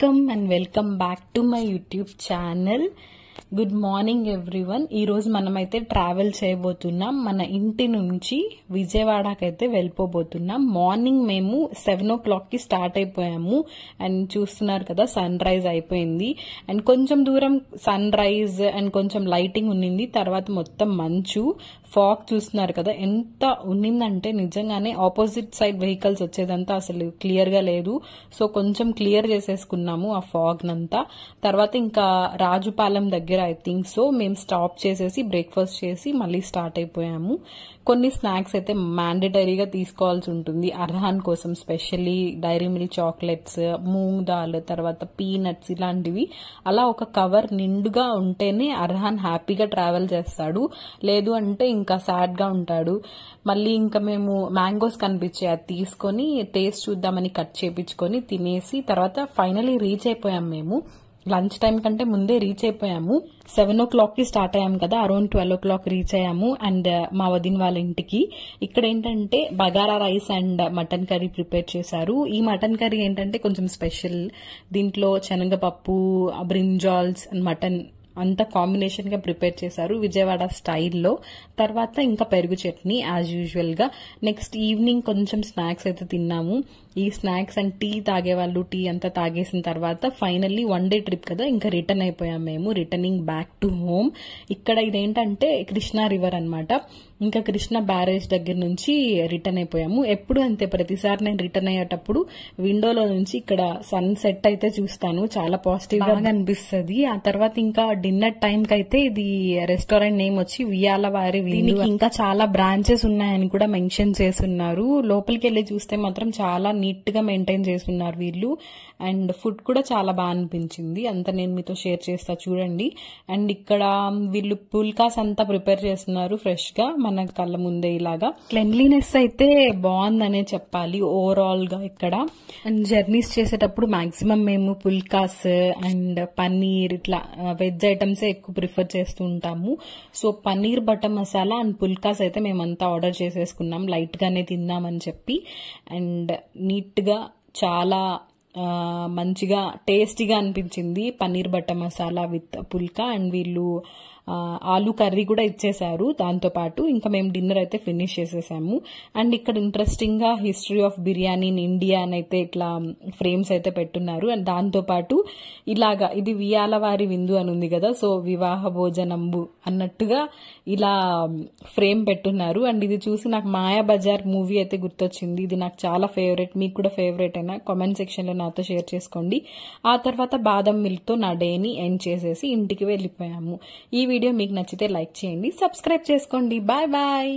Welcome back to my YouTube channel. Good morning everyone. ఈ రోజు మనమైతే ట్రావెల్ చేయబోతున్నాం. మన ఇంటి నుంచి విజయవాడకైతే వెళ్ళిపోబోతున్నాం. మార్నింగ్ మేము 7 o'clock కి స్టార్ట్ అయిపోయాము. అండ్ చూస్తున్నారు కదా, సన్ రైజ్ అయిపోయింది. అండ్ కొంచెం దూరం సన్ రైజ్ అండ్ కొంచెం లైటింగ్ ఉన్నింది. తర్వాత మొత్తం మంచు, ఫాగ్ చూస్తున్నారు కదా ఎంత ఉన్నిందంటే నిజంగానే ఆపోజిట్ సైడ్ వెహికల్స్ వచ్చేదంతా అసలు క్లియర్ గా లేదు. సో కొంచెం క్లియర్ చేసేసుకున్నాము ఆ ఫాగ్ నంతా. తర్వాత ఇంకా రాజుపాలెం దగ్గర ఐ థింక్ సో మేము స్టాప్ చేసేసి బ్రేక్ఫాస్ట్ చేసి మళ్ళీ స్టార్ట్ అయిపోయాము. కొన్ని స్నాక్స్ అయితే మ్యాండేటరీగా తీసుకోవాల్సి ఉంటుంది అర్హాన్ కోసం, specially Dairy Milk chocolates, moong dal, తర్వాత పీనట్స్ ఇలాంటివి. అలా ఒక కవర్ నిండుగా ఉంటేనే అర్హాన్ హ్యాపీగా ట్రావెల్ చేస్తాడు, లేదు అంటే ఇంకా సాడ్ గా ఉంటాడు. మళ్ళీ ఇంకా మేము మ్యాంగోస్ కనిపించాయి, అది తీసుకొని టేస్ట్ చూద్దామని కట్ చేపించుకొని తినేసి తర్వాత ఫైనలీ రీచ్ అయిపోయాం. మేము లంచ్ టైం కంటే ముందే రీచ్ అయిపోయాము. 7 o'clock కి స్టార్ట్ అయ్యాము కదా, అరౌండ్ 12 o'clock రీచ్ అయ్యాము. అండ్ మా వదిన వాళ్ళ ఇంటికి ఇక్కడ ఏంటంటే bagara rice and mutton curry prepare చేశారు. ఈ మటన్ కర్రీ ఏంటంటే కొంచెం స్పెషల్. దీంట్లో శనగపప్పు, బ్రింజాల్స్ అండ్ మటన్ అంతా కాంబినేషన్ గా ప్రిపేర్ చేశారు విజయవాడ స్టైల్లో. తర్వాత ఇంకా పెరుగు చట్నీ యాజ్ యూజువల్ గా. నెక్స్ట్ ఈవినింగ్ కొంచెం స్నాక్స్ అయితే తిన్నాము. ఈ స్నాక్స్ అండ్ టీ తాగేవాళ్ళు టీ అంతా తాగేసిన తర్వాత ఫైనల్లీ 1 day ట్రిప్ కదా, ఇంకా రిటర్న్ అయిపోయాం మేము. Returning back to home. ఇక్కడ ఇదేంటంటే కృష్ణా రివర్ అన్నమాట. ఇంకా కృష్ణ బ్యారేజ్ దగ్గర నుంచి రిటర్న్ అయిపోయాము. ఎప్పుడు అంతే, ప్రతిసారి నేను రిటర్న్ అయ్యేటప్పుడు విండోలో నుంచి ఇక్కడ సన్ సెట్ అయితే చూస్తాను, చాలా పాజిటివ్ గా అనిపిస్తుంది. ఆ తర్వాత ఇంకా డిన్నర్ టైం కి అయితే ఇది రెస్టారెంట్ నేమ్ వచ్చి వియాలవారి విందు. ఇంకా చాలా బ్రాంచెస్ ఉన్నాయని కూడా మెన్షన్ చేస్తున్నారు. లోపలికి వెళ్లి చూస్తే మాత్రం చాలా నీట్ గా మెయింటైన్ చేస్తున్నారు వీళ్ళు. అండ్ ఫుడ్ కూడా చాలా బాగా అనిపించింది. అంతా నేను మీతో షేర్ చేస్తా చూడండి. అండ్ ఇక్కడ వీళ్ళు పుల్కాస్ అంతా ప్రిపేర్ చేస్తున్నారు ఫ్రెష్ గా మన కళ్ళ ముందే. ఇలాగా క్లెన్లీనెస్ అయితే బాగుందనే చెప్పాలి ఓవరాల్ గా ఇక్కడ. అండ్ జర్నీస్ చేసేటప్పుడు మాక్సిమం మేము పుల్కాస్ అండ్ పన్నీర్ ఇట్లా వెజ్ ఐటమ్స్ ఎక్కువ ప్రిఫర్ చేస్తూ ఉంటాము. So paneer butter masala and phulkas అయితే మేమంతా ఆర్డర్ చేసేసుకున్నాం, లైట్ గానే తిందామని చెప్పి. అండ్ నీట్ గా చాలా మంచిగా టేస్టీగా అనిపించింది paneer butter masala with phulka. And వీళ్ళు ఆలూ కర్రీ కూడా ఇచ్చేసారు దాంతో పాటు. ఇంకా మేము డిన్నర్ అయితే ఫినిష్ చేసేసాము. అండ్ ఇక్కడ ఇంట్రెస్టింగ్ గా history of biryani in India అని అయితే ఇట్లా ఫ్రేమ్స్ అయితే పెట్టున్నారు. అండ్ దాంతో పాటు ఇలాగా ఇది వియాలవారి విందు అని ఉంది కదా, సో వివాహ భోజనంబు అన్నట్టుగా ఇలా ఫ్రేమ్ పెట్టున్నారు. అండ్ ఇది చూసి నాకు మాయా బజార్ మూవీ అయితే గుర్తొచ్చింది. ఇది నాకు చాలా ఫేవరెట్. మీకు కూడా ఫేవరెట్ అయినా కామెంట్ సెక్షన్ లో నాతో షేర్ చేసుకోండి. ఆ తర్వాత బాదం మిల్క్ తో నా డేని ఎండ్ చేసేసి ఇంటికి వెళ్ళిపోయాము. ఈ వీడియో మీకు నచ్చితే లైక్ చేయండి, సబ్స్క్రైబ్ చేసుకోండి. Bye bye.